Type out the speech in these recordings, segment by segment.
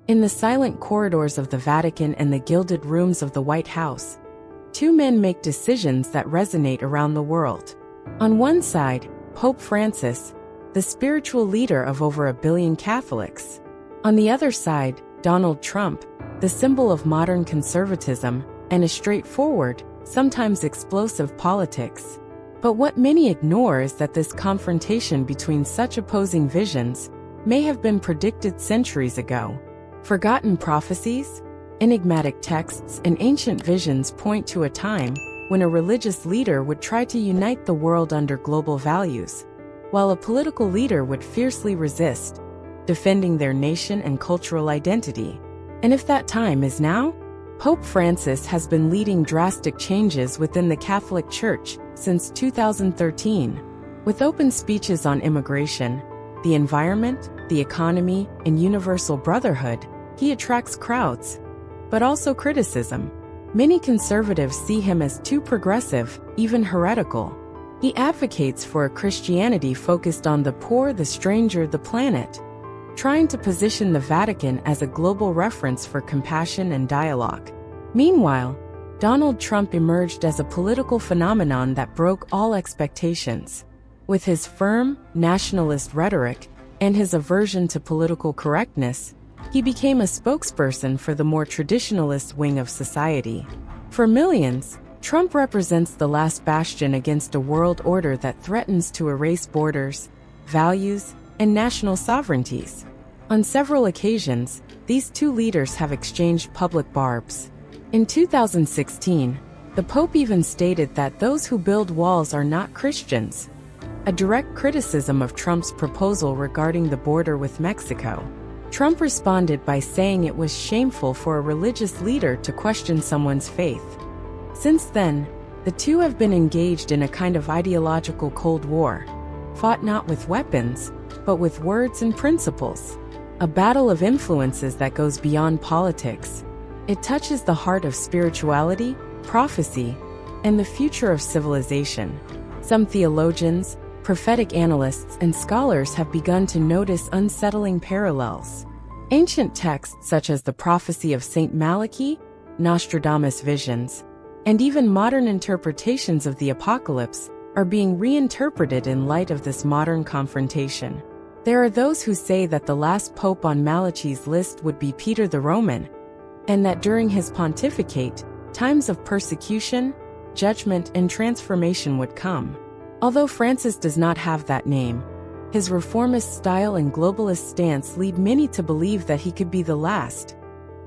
In the silent corridors of the Vatican and the gilded rooms of the White House, two men make decisions that resonate around the world. On one side, Pope Francis, the spiritual leader of over 1 billion Catholics. On the other side, Donald Trump, the symbol of modern conservatism and a straightforward, sometimes explosive politics. But what many ignore is that this confrontation between such opposing visions may have been predicted centuries ago. Forgotten prophecies, enigmatic texts, and ancient visions point to a time when a religious leader would try to unite the world under global values, while a political leader would fiercely resist, defending their nation and cultural identity. And if that time is now, Pope Francis has been leading drastic changes within the Catholic Church since 2013. With open speeches on immigration, the environment, the economy, and universal brotherhood, he attracts crowds, but also criticism. Many conservatives see him as too progressive, even heretical. He advocates for a Christianity focused on the poor, the stranger, the planet, trying to position the Vatican as a global reference for compassion and dialogue. Meanwhile, Donald Trump emerged as a political phenomenon that broke all expectations. With his firm, nationalist rhetoric and his aversion to political correctness, he became a spokesperson for the more traditionalist wing of society. For millions, Trump represents the last bastion against a world order that threatens to erase borders, values, and national sovereignties. On several occasions, these two leaders have exchanged public barbs. In 2016, the Pope even stated that those who build walls are not Christians, a direct criticism of Trump's proposal regarding the border with Mexico. Trump responded by saying it was shameful for a religious leader to question someone's faith. Since then, the two have been engaged in a kind of ideological Cold War, fought not with weapons, but with words and principles. A battle of influences that goes beyond politics. It touches the heart of spirituality, prophecy, and the future of civilization. Some theologians, prophetic analysts, and scholars have begun to notice unsettling parallels. Ancient texts such as the prophecy of Saint Malachi, Nostradamus' visions, and even modern interpretations of the apocalypse are being reinterpreted in light of this modern confrontation. There are those who say that the last pope on Malachi's list would be Peter the Roman, and that during his pontificate, times of persecution, judgment, and transformation would come. Although Francis does not have that name, his reformist style and globalist stance lead many to believe that he could be the last,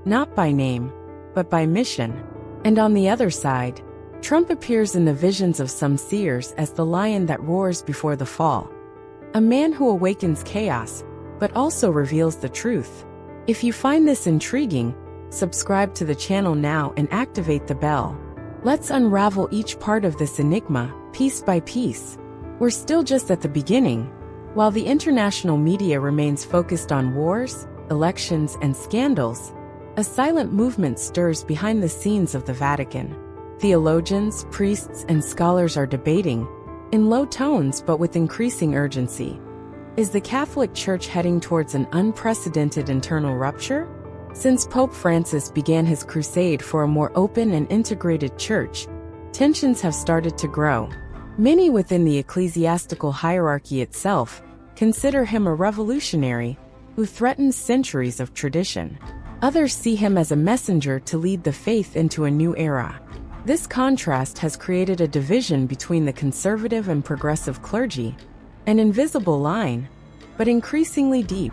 not by name, but by mission. And on the other side, Trump appears in the visions of some seers as the lion that roars before the fall, a man who awakens chaos, but also reveals the truth. If you find this intriguing, subscribe to the channel now and activate the bell. Let's unravel each part of this enigma, piece by piece. We're still just at the beginning. While the international media remains focused on wars, elections, and scandals, a silent movement stirs behind the scenes of the Vatican. Theologians, priests, and scholars are debating, in low tones but with increasing urgency. Is the Catholic Church heading towards an unprecedented internal rupture? Since Pope Francis began his crusade for a more open and integrated church, tensions have started to grow. Many within the ecclesiastical hierarchy itself consider him a revolutionary who threatens centuries of tradition. Others see him as a messenger to lead the faith into a new era. This contrast has created a division between the conservative and progressive clergy, an invisible line, but increasingly deep.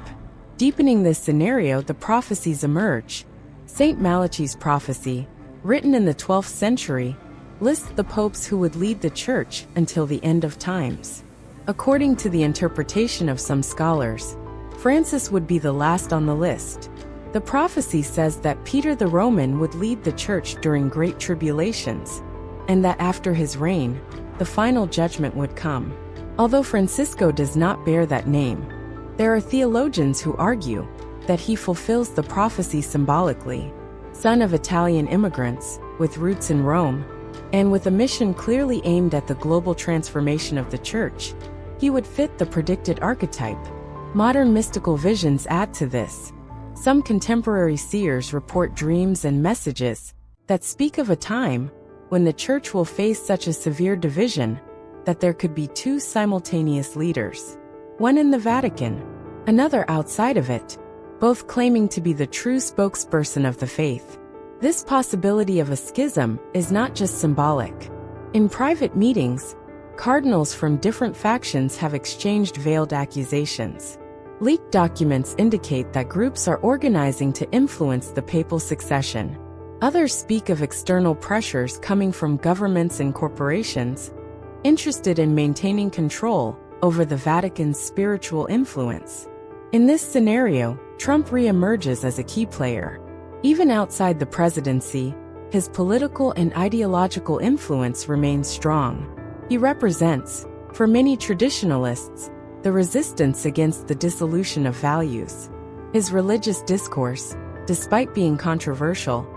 Deepening this scenario, the prophecies emerge. Saint Malachi's prophecy, written in the 12th century, lists the popes who would lead the church until the end of times. According to the interpretation of some scholars, Francis would be the last on the list. The prophecy says that Peter the Roman would lead the church during great tribulations, and that after his reign, the final judgment would come. Although Francisco does not bear that name, there are theologians who argue that he fulfills the prophecy symbolically. Son of Italian immigrants, with roots in Rome, and with a mission clearly aimed at the global transformation of the church, he would fit the predicted archetype. Modern mystical visions add to this. Some contemporary seers report dreams and messages that speak of a time when the church will face such a severe division that there could be two simultaneous leaders, one in the Vatican, another outside of it, both claiming to be the true spokesperson of the faith. This possibility of a schism is not just symbolic. In private meetings, cardinals from different factions have exchanged veiled accusations. Leaked documents indicate that groups are organizing to influence the papal succession. Others speak of external pressures coming from governments and corporations interested in maintaining control over the Vatican's spiritual influence. In this scenario, Trump re-emerges as a key player. Even outside the presidency, his political and ideological influence remains strong. He represents, for many traditionalists, the resistance against the dissolution of values. His religious discourse, despite being controversial,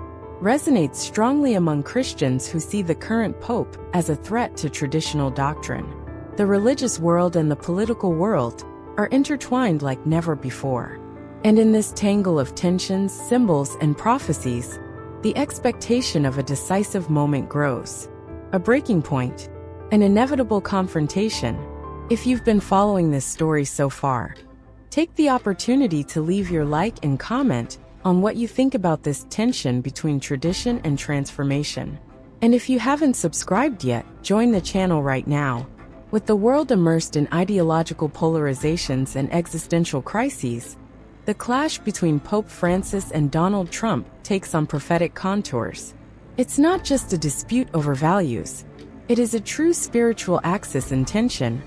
resonates strongly among Christians who see the current pope as a threat to traditional doctrine. The religious world and the political world are intertwined like never before. And in this tangle of tensions, symbols, and prophecies, the expectation of a decisive moment grows. A breaking point, an inevitable confrontation. If you've been following this story so far, take the opportunity to leave your like and comment on what you think about this tension between tradition and transformation. And if you haven't subscribed yet, join the channel right now. With the world immersed in ideological polarizations and existential crises, the clash between Pope Francis and Donald Trump takes on prophetic contours. It's not just a dispute over values. It is a true spiritual axis in tension,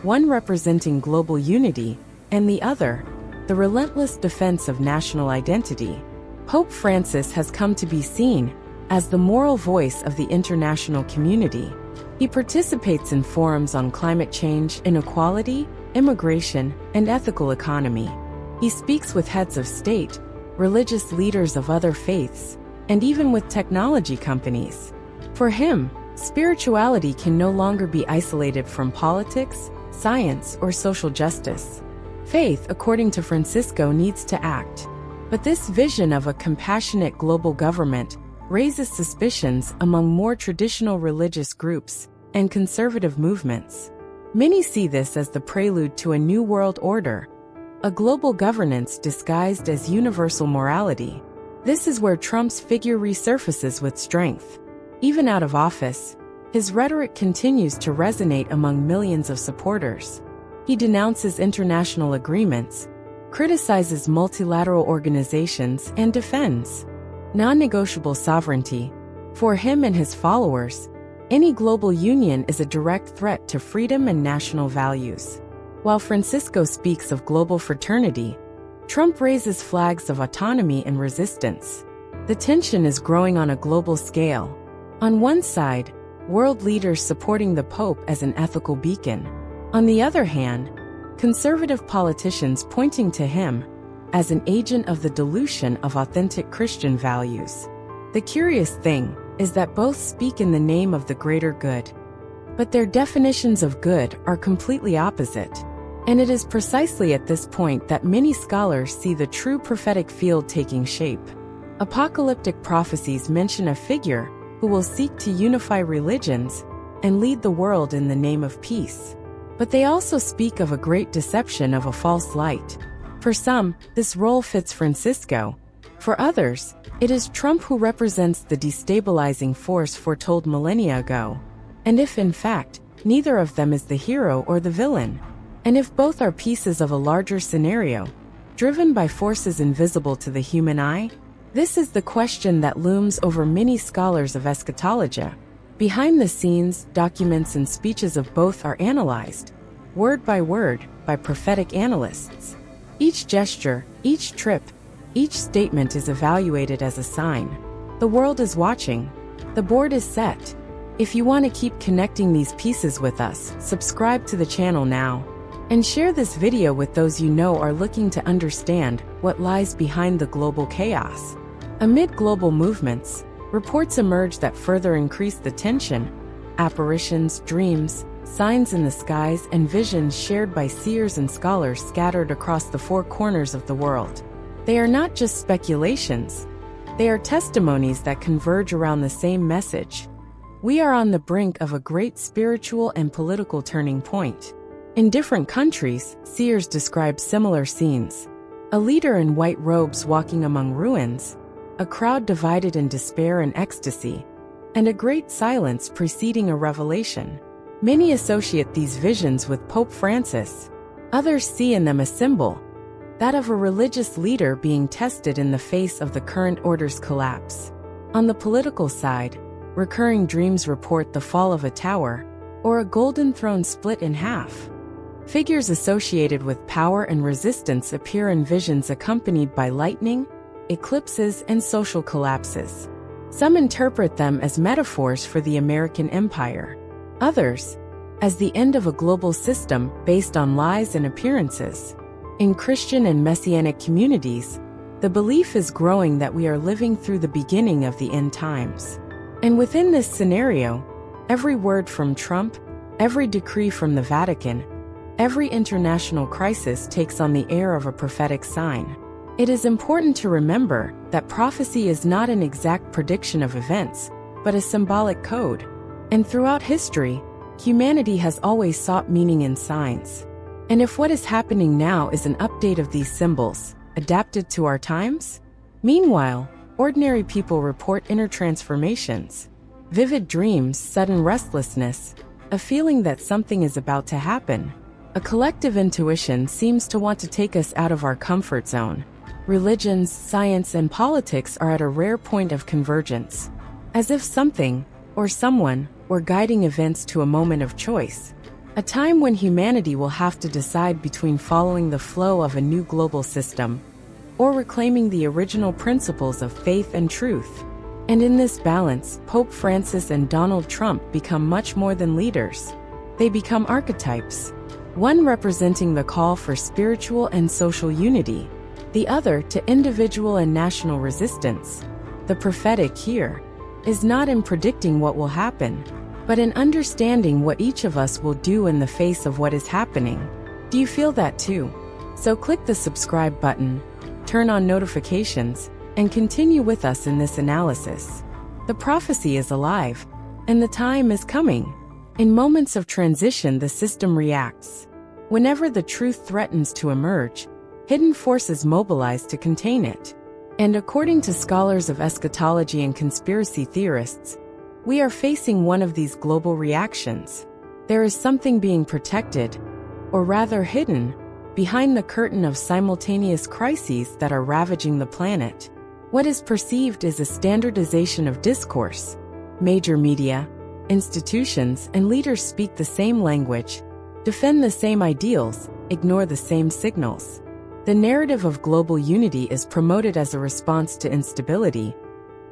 one representing global unity, and the other, the relentless defense of national identity. Pope Francis has come to be seen as the moral voice of the international community. He participates in forums on climate change, inequality, immigration, and ethical economy. He speaks with heads of state, religious leaders of other faiths, and even with technology companies. For him, spirituality can no longer be isolated from politics, science, or social justice. Faith, according to Francisco, needs to act. But this vision of a compassionate global government raises suspicions among more traditional religious groups and conservative movements. Many see this as the prelude to a new world order, a global governance disguised as universal morality. This is where Trump's figure resurfaces with strength. Even out of office, his rhetoric continues to resonate among millions of supporters. He denounces international agreements, criticizes multilateral organizations, and defends non-negotiable sovereignty. For him and his followers, any global union is a direct threat to freedom and national values. While Francisco speaks of global fraternity, Trump raises flags of autonomy and resistance. The tension is growing on a global scale. On one side, world leaders supporting the Pope as an ethical beacon. On the other hand, conservative politicians pointing to him as an agent of the dilution of authentic Christian values. The curious thing is that both speak in the name of the greater good, but their definitions of good are completely opposite. And it is precisely at this point that many scholars see the true prophetic field taking shape. Apocalyptic prophecies mention a figure who will seek to unify religions and lead the world in the name of peace. But they also speak of a great deception of a false light. For some, this role fits Francisco. For others, it is Trump who represents the destabilizing force foretold millennia ago. And if, in fact, neither of them is the hero or the villain, and if both are pieces of a larger scenario, driven by forces invisible to the human eye, this is the question that looms over many scholars of eschatology. Behind the scenes, documents and speeches of both are analyzed, word by word, by prophetic analysts. Each gesture, each trip, each statement is evaluated as a sign. The world is watching. The board is set. If you want to keep connecting these pieces with us, subscribe to the channel now. And share this video with those you know are looking to understand what lies behind the global chaos. Amid global movements, reports emerge that further increase the tension. Apparitions, dreams, signs in the skies, and visions shared by seers and scholars scattered across the four corners of the world. They are not just speculations. They are testimonies that converge around the same message. We are on the brink of a great spiritual and political turning point. In different countries, seers describe similar scenes. A leader in white robes walking among ruins, a crowd divided in despair and ecstasy, and a great silence preceding a revelation. Many associate these visions with Pope Francis. Others see in them a symbol, that of a religious leader being tested in the face of the current order's collapse. On the political side, recurring dreams report the fall of a tower, or a golden throne split in half. Figures associated with power and resistance appear in visions accompanied by lightning, eclipses, and social collapses. Some interpret them as metaphors for the American empire. Others, as the end of a global system based on lies and appearances. In Christian and Messianic communities, the belief is growing that we are living through the beginning of the end times. And within this scenario, every word from Trump, every decree from the Vatican, every international crisis takes on the air of a prophetic sign. It is important to remember that prophecy is not an exact prediction of events, but a symbolic code. And throughout history, humanity has always sought meaning in signs. And if what is happening now is an update of these symbols, adapted to our times? Meanwhile, ordinary people report inner transformations, vivid dreams, sudden restlessness, a feeling that something is about to happen. A collective intuition seems to want to take us out of our comfort zone. Religions, science, and politics are at a rare point of convergence. As if something, or someone, were guiding events to a moment of choice. A time when humanity will have to decide between following the flow of a new global system, or reclaiming the original principles of faith and truth. And in this balance, Pope Francis and Donald Trump become much more than leaders. They become archetypes. One representing the call for spiritual and social unity, the other to individual and national resistance. The prophetic here is not in predicting what will happen, but in understanding what each of us will do in the face of what is happening. Do you feel that too? So click the subscribe button, turn on notifications, and continue with us in this analysis. The prophecy is alive, and the time is coming. In moments of transition, the system reacts. Whenever the truth threatens to emerge, hidden forces mobilize to contain it. And according to scholars of eschatology and conspiracy theorists, we are facing one of these global reactions. There is something being protected, or rather hidden, behind the curtain of simultaneous crises that are ravaging the planet. What is perceived is a standardization of discourse. Major media, institutions, and leaders speak the same language, defend the same ideals, ignore the same signals. The narrative of global unity is promoted as a response to instability,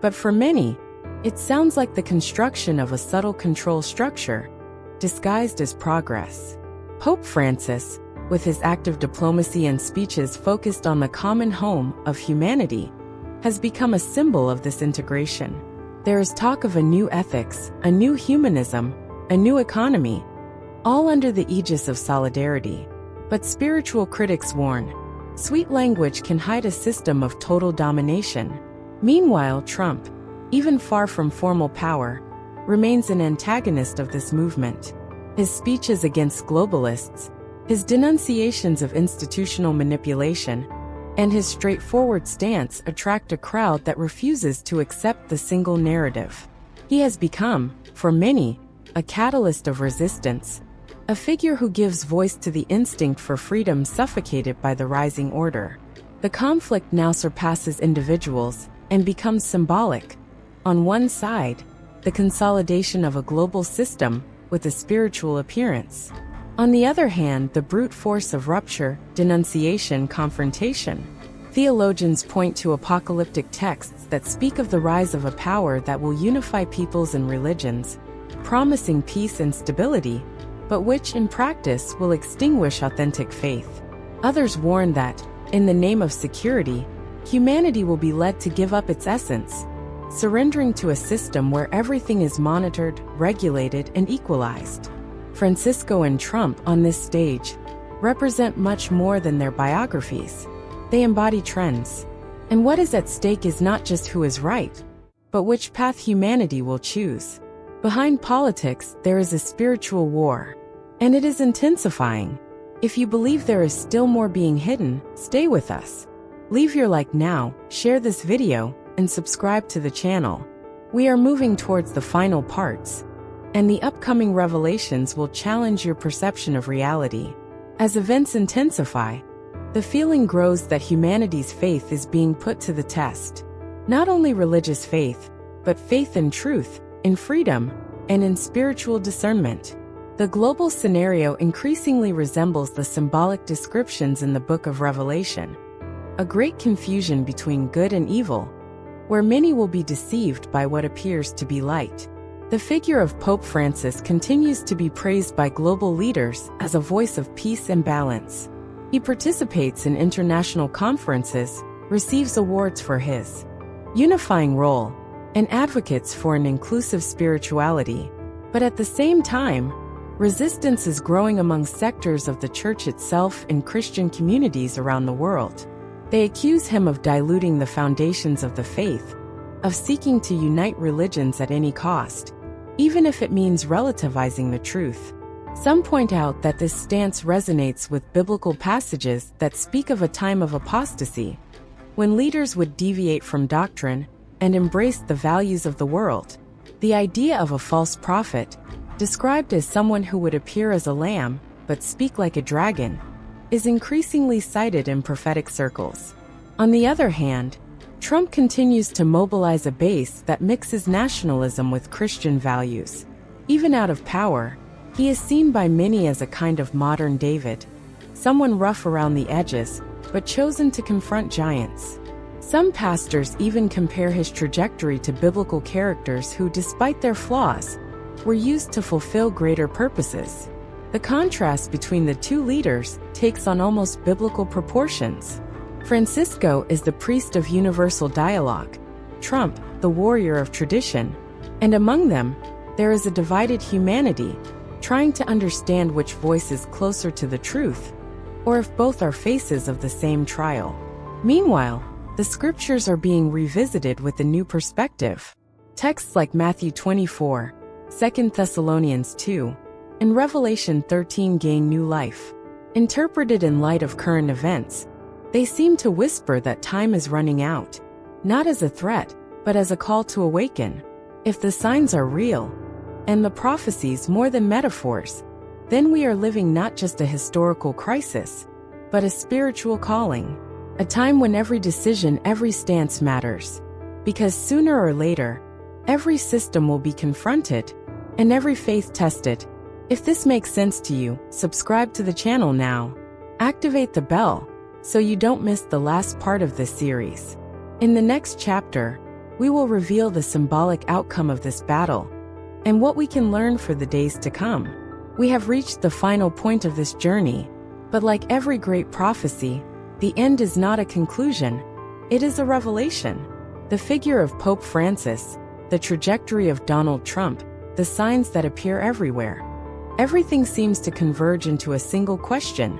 but for many, it sounds like the construction of a subtle control structure, disguised as progress. Pope Francis, with his active diplomacy and speeches focused on the common home of humanity, has become a symbol of this integration. There is talk of a new ethics, a new humanism, a new economy, all under the aegis of solidarity. But spiritual critics warn, sweet language can hide a system of total domination. Meanwhile, Trump, even far from formal power, remains an antagonist of this movement. His speeches against globalists, his denunciations of institutional manipulation, and his straightforward stance attract a crowd that refuses to accept the single narrative. He has become, for many, a catalyst of resistance, a figure who gives voice to the instinct for freedom suffocated by the rising order. The conflict now surpasses individuals and becomes symbolic. On one side, the consolidation of a global system with a spiritual appearance. On the other hand, the brute force of rupture, denunciation, confrontation. Theologians point to apocalyptic texts that speak of the rise of a power that will unify peoples and religions, promising peace and stability, but which in practice will extinguish authentic faith. Others warn that, in the name of security, humanity will be led to give up its essence, surrendering to a system where everything is monitored, regulated, and equalized. Francisco and Trump on this stage represent much more than their biographies. They embody trends. And what is at stake is not just who is right, but which path humanity will choose. Behind politics, there is a spiritual war, and it is intensifying. If you believe there is still more being hidden, stay with us. Leave your like now, share this video, and subscribe to the channel. We are moving towards the final parts, and the upcoming revelations will challenge your perception of reality. As events intensify, the feeling grows that humanity's faith is being put to the test. Not only religious faith, but faith in truth, in freedom, and in spiritual discernment. The global scenario increasingly resembles the symbolic descriptions in the book of Revelation. A great confusion between good and evil, where many will be deceived by what appears to be light. The figure of Pope Francis continues to be praised by global leaders as a voice of peace and balance. He participates in international conferences, receives awards for his unifying role, and advocates for an inclusive spirituality. But at the same time, resistance is growing among sectors of the Church itself and Christian communities around the world. They accuse him of diluting the foundations of the faith, of seeking to unite religions at any cost, even if it means relativizing the truth. Some point out that this stance resonates with biblical passages that speak of a time of apostasy, when leaders would deviate from doctrine and embrace the values of the world. The idea of a false prophet, described as someone who would appear as a lamb but speak like a dragon, is increasingly cited in prophetic circles. On the other hand, Trump continues to mobilize a base that mixes nationalism with Christian values. Even out of power, he is seen by many as a kind of modern David, someone rough around the edges, but chosen to confront giants. Some pastors even compare his trajectory to biblical characters who, despite their flaws, were used to fulfill greater purposes. The contrast between the two leaders takes on almost biblical proportions. Francisco is the priest of universal dialogue, Trump, the warrior of tradition, and among them, there is a divided humanity, trying to understand which voice is closer to the truth, or if both are faces of the same trial. Meanwhile, the scriptures are being revisited with a new perspective. Texts like Matthew 24, 2 Thessalonians 2, and Revelation 13 gain new life. Interpreted in light of current events, they seem to whisper that time is running out, not as a threat, but as a call to awaken. If the signs are real, and the prophecies more than metaphors, then we are living not just a historical crisis, but a spiritual calling. A time when every decision, every stance matters. Because sooner or later, every system will be confronted, and every faith tested. If this makes sense to you, subscribe to the channel now. Activate the bell, so you don't miss the last part of this series. In the next chapter, we will reveal the symbolic outcome of this battle, and what we can learn for the days to come. We have reached the final point of this journey, but like every great prophecy, the end is not a conclusion, it is a revelation. The figure of Pope Francis, the trajectory of Donald Trump, the signs that appear everywhere. Everything seems to converge into a single question.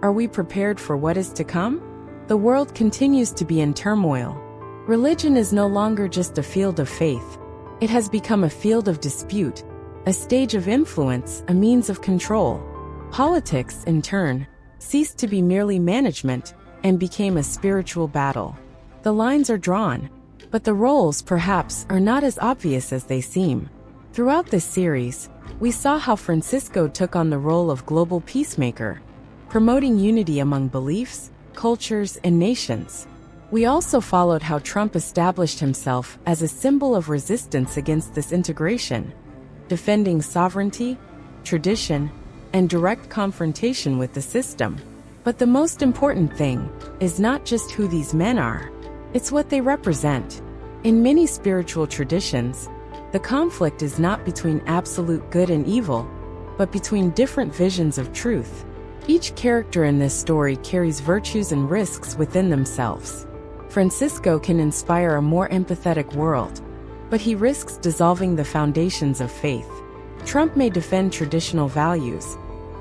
Are we prepared for what is to come? The world continues to be in turmoil. Religion is no longer just a field of faith. It has become a field of dispute, a stage of influence, a means of control. Politics, in turn, ceased to be merely management and became a spiritual battle. The lines are drawn, but the roles, perhaps, are not as obvious as they seem. Throughout this series, we saw how Francisco took on the role of global peacemaker, promoting unity among beliefs, cultures, and nations. We also followed how Trump established himself as a symbol of resistance against this integration, defending sovereignty, tradition, and direct confrontation with the system. But the most important thing is not just who these men are, it's what they represent. In many spiritual traditions, the conflict is not between absolute good and evil, but between different visions of truth. Each character in this story carries virtues and risks within themselves. Francisco can inspire a more empathetic world, but he risks dissolving the foundations of faith. Trump may defend traditional values,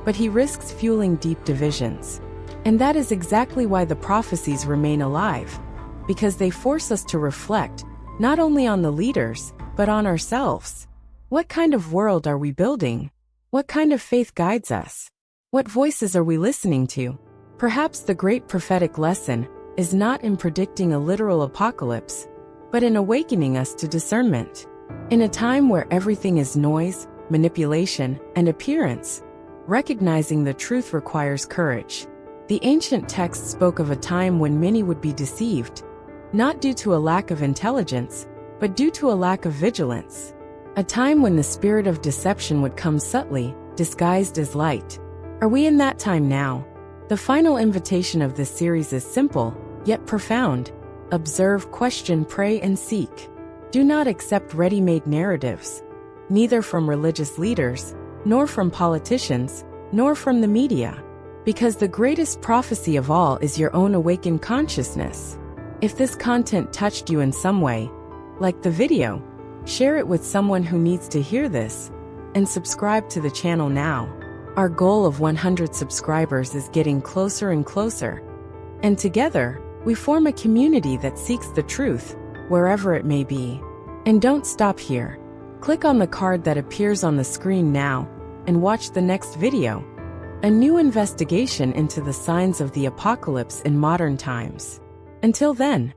but he risks fueling deep divisions. And that is exactly why the prophecies remain alive, because they force us to reflect, not only on the leaders, but on ourselves. What kind of world are we building? What kind of faith guides us? What voices are we listening to? Perhaps the great prophetic lesson is not in predicting a literal apocalypse, but in awakening us to discernment. In a time where everything is noise, manipulation, and appearance, recognizing the truth requires courage. The ancient text spoke of a time when many would be deceived, not due to a lack of intelligence, but due to a lack of vigilance. A time when the spirit of deception would come subtly, disguised as light. Are we in that time now? The final invitation of this series is simple, yet profound. Observe, question, pray, and seek. Do not accept ready-made narratives, neither from religious leaders, nor from politicians, nor from the media. Because the greatest prophecy of all is your own awakened consciousness. If this content touched you in some way, like the video, share it with someone who needs to hear this, and subscribe to the channel now. Our goal of 100 subscribers is getting closer and closer. And together, we form a community that seeks the truth, wherever it may be. And don't stop here. Click on the card that appears on the screen now, and watch the next video. A new investigation into the signs of the apocalypse in modern times. Until then,